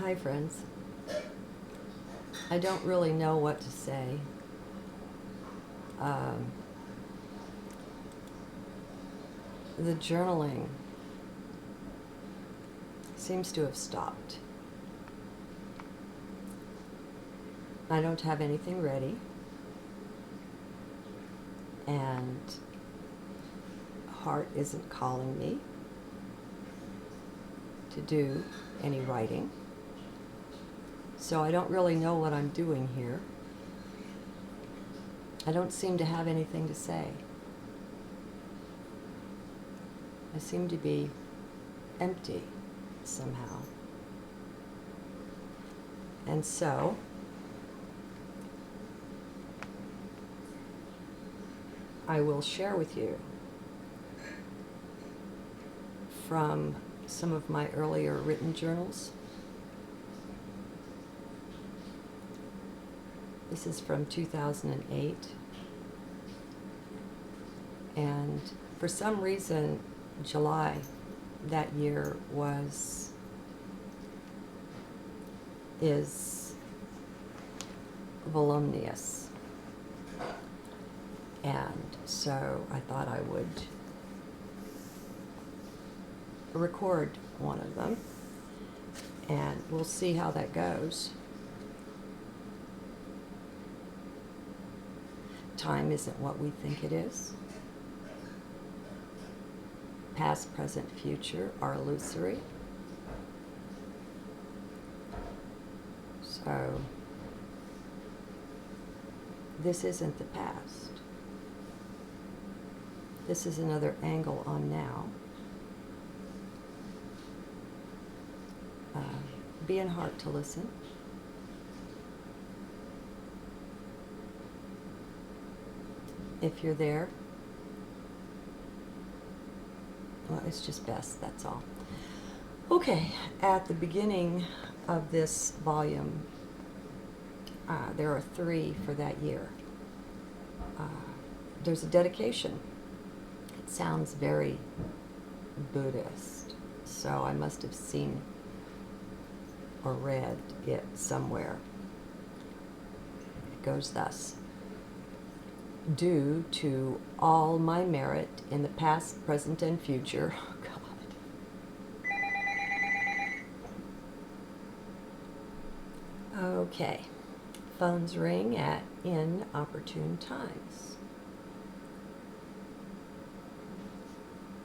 Hi, friends. I don't really know what to say. Um, the journaling seems to have stopped. I don't have anything ready, and heart isn't calling me to do any writing. So I don't really know what I'm doing here. I don't seem to have anything to say. I seem to be empty somehow. And so I will share with you from some of my earlier written journals. This is from 2008. And for some reason, July that year is voluminous. And so I thought I would record one of them, and we'll see how that goes. Time isn't what we think it is. Past, present, future are illusory. So this isn't the past. This is another angle on now. Be in heart to listen. If you're there, well, it's just best, that's all. Okay, at the beginning of this volume, there are 3 for that year. There's a dedication. It sounds very Buddhist, so I must have seen or read it somewhere. It goes thus. Due to all my merit in the past, present, and future. Oh, God. Okay. Phones ring at inopportune times.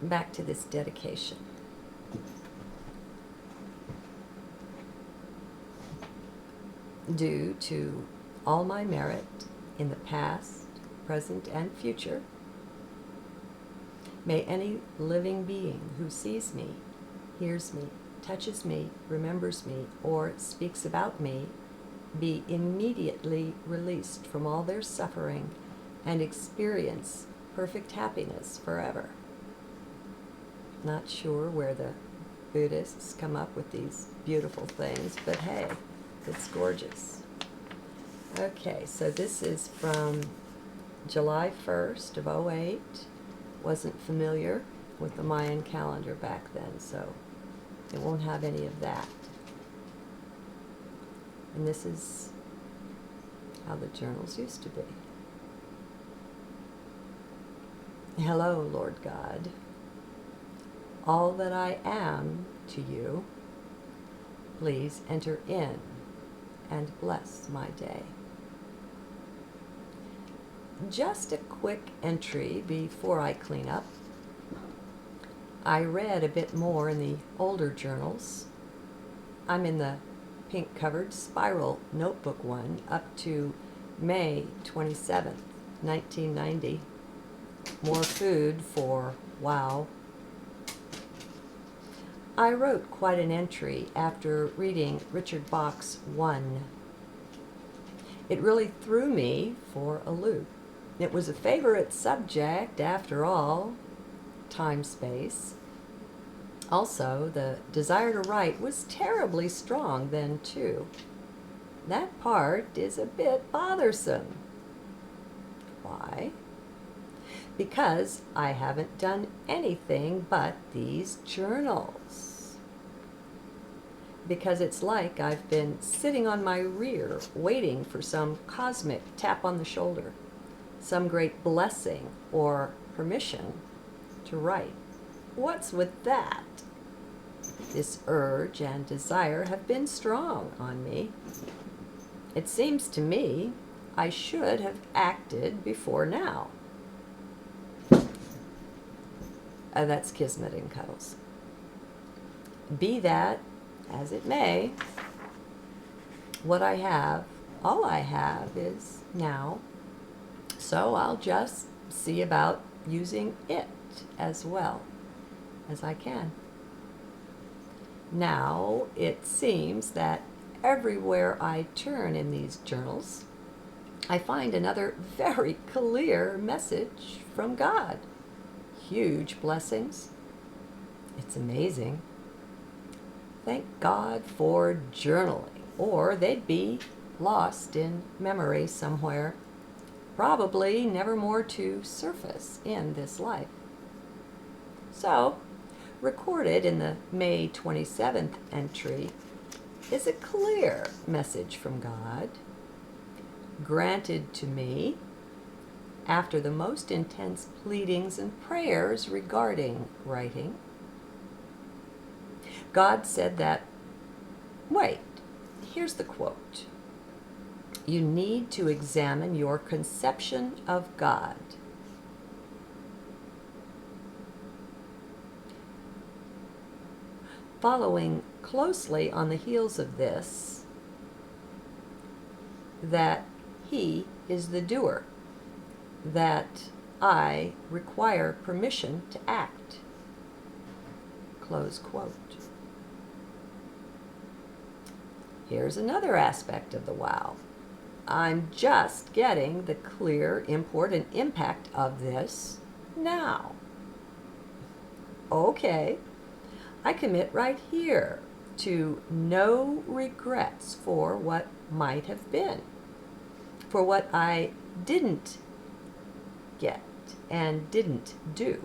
Back to this dedication. Due to all my merit in the past, present, and future, may any living being who sees me, hears me, touches me, remembers me, or speaks about me be immediately released from all their suffering and experience perfect happiness forever. Not sure where the Buddhists come up with these beautiful things, but hey, it's gorgeous. Okay, so this is from July 1st of 2008. Wasn't familiar with the Mayan calendar back then, so it won't have any of that. And this is how the journals used to be. Hello, Lord God. All that I am to you, please enter in and bless my day. Just a quick entry before I clean up. I read a bit more in the older journals. I'm in the pink-covered spiral notebook one up to May 27th, 1990. More food for wow. I wrote quite an entry after reading Richard Bach's One. It really threw me for a loop. It was a favorite subject, after all, time-space. Also, the desire to write was terribly strong then, too. That part is a bit bothersome. Why? Because I haven't done anything but these journals. because it's like I've been sitting on my rear waiting for some cosmic tap on the shoulder, some great blessing or permission to write. What's with that? This urge and desire have been strong on me. It seems to me I should have acted before now. That's Kismet in Cuddles. Be that as it may, what I have, all I have is now. So I'll just see about using it as well as I can. Now it seems that everywhere I turn in these journals, I find another very clear message from God. Huge blessings. It's amazing. Thank God for journaling, or they'd be lost in memory somewhere, probably never more to surface in this life. So, recorded in the May 27th entry is a clear message from God, granted to me after the most intense pleadings and prayers regarding writing. God said that, wait, here's the quote. You need to examine your conception of God. Following closely on the heels of this, that He is the doer, that I require permission to act. Close quote. Here's another aspect of the wow. I'm just getting the clear import and impact of this now. Okay, I commit right here to no regrets for what might have been, for what I didn't get and didn't do.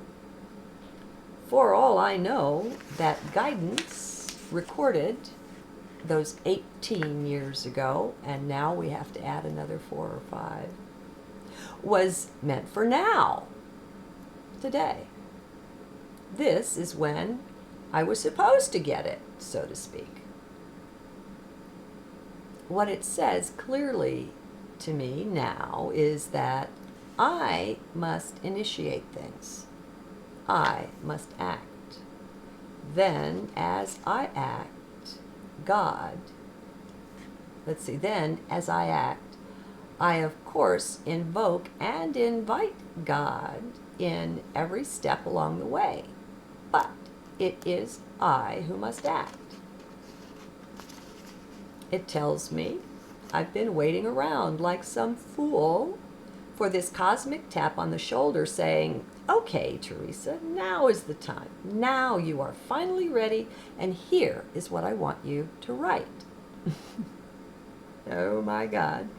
For all I know, that guidance recorded those 18 years ago, and now we have to add another 4 or 5, was meant for now, today. This is when I was supposed to get it, so to speak. What it says clearly to me now is that I must initiate things. I must act. Then, as I act, God, then as I act, I of course invoke and invite God in every step along the way. But it is I who must act. It tells me I've been waiting around like some fool for this cosmic tap on the shoulder saying, okay, Teresa, now is the time. Now you are finally ready, and here is what I want you to write. Oh my God.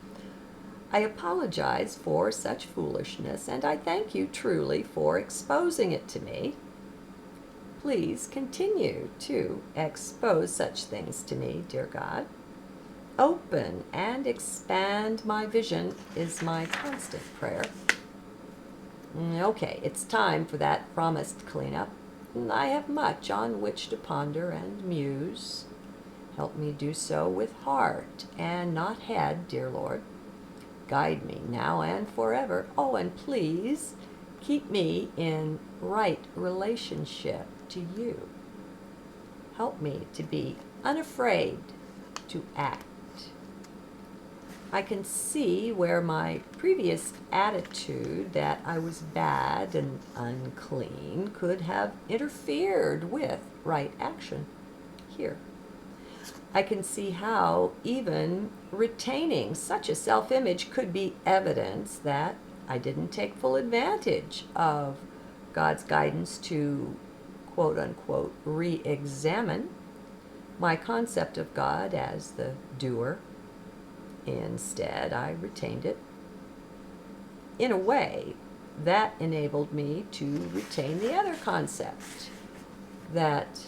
I apologize for such foolishness, and I thank you truly for exposing it to me. Please continue to expose such things to me, dear God. Open and expand my vision is my constant prayer. Okay, it's time for that promised cleanup. I have much on which to ponder and muse. Help me do so with heart and not head, dear Lord. Guide me now and forever. Oh, and please keep me in right relationship to you. Help me to be unafraid to act. I can see where my previous attitude that I was bad and unclean could have interfered with right action here. I can see how even retaining such a self-image could be evidence that I didn't take full advantage of God's guidance to, quote-unquote, re-examine my concept of God as the doer. Instead, I retained it. In a way, that enabled me to retain the other concept, that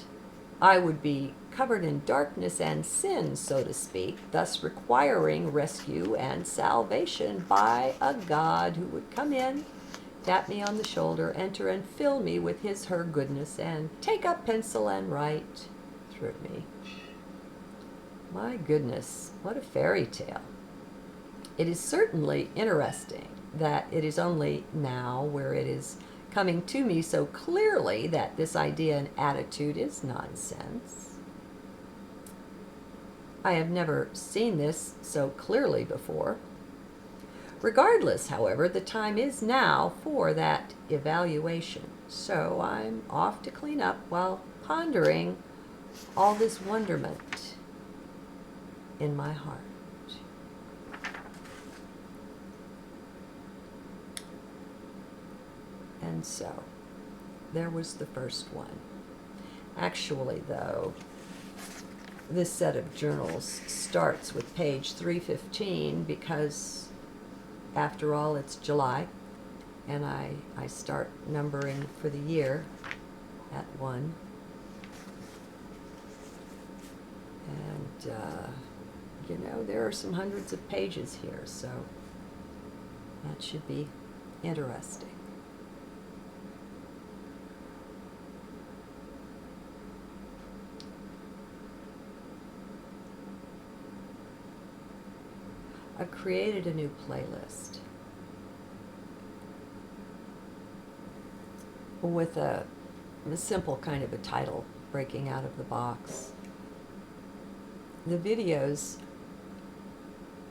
I would be covered in darkness and sin, so to speak, thus requiring rescue and salvation by a God who would come in, tap me on the shoulder, enter and fill me with his/her goodness, and take up pencil and write through me. My goodness, what a fairy tale. It is certainly interesting that it is only now, where it is coming to me so clearly, that this idea and attitude is nonsense. I have never seen this so clearly before. Regardless, however, the time is now for that evaluation. So I'm off to clean up while pondering all this wonderment in my heart. And so, there was the first one. Actually, though, this set of journals starts with page 315 because, after all, it's July, and I start numbering for the year at 1. And, you know, there are some hundreds of pages here, so that should be interesting. I've created a new playlist with a simple kind of a title, breaking out of the box. The videos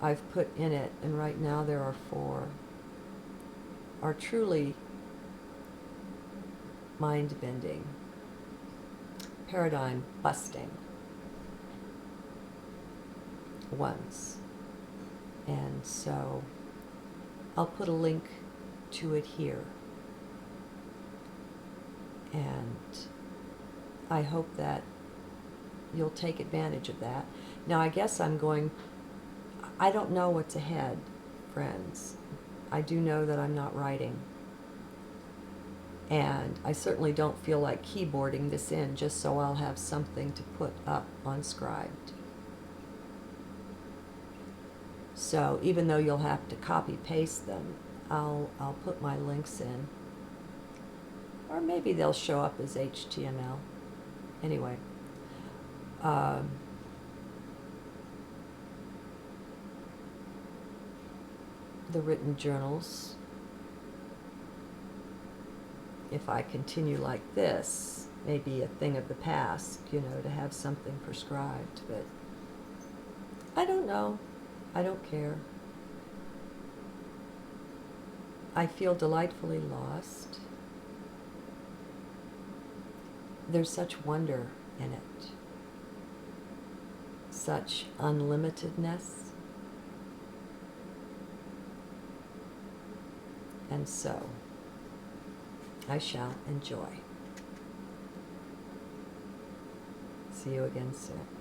I've put in it, and right now there are 4, are truly mind-bending, paradigm-busting ones. And so I'll put a link to it here. And I hope that you'll take advantage of that. Now, I guess I don't know what's ahead, friends. I do know that I'm not writing. And I certainly don't feel like keyboarding this in just so I'll have something to put up on Scribed. So even though you'll have to copy-paste them, I'll put my links in. Or maybe they'll show up as HTML. Anyway. The written journals, if I continue like this, may be a thing of the past, you know, to have something prescribed, but I don't know. I don't care. I feel delightfully lost. There's such wonder in it, such unlimitedness. And so, I shall enjoy. See you again soon.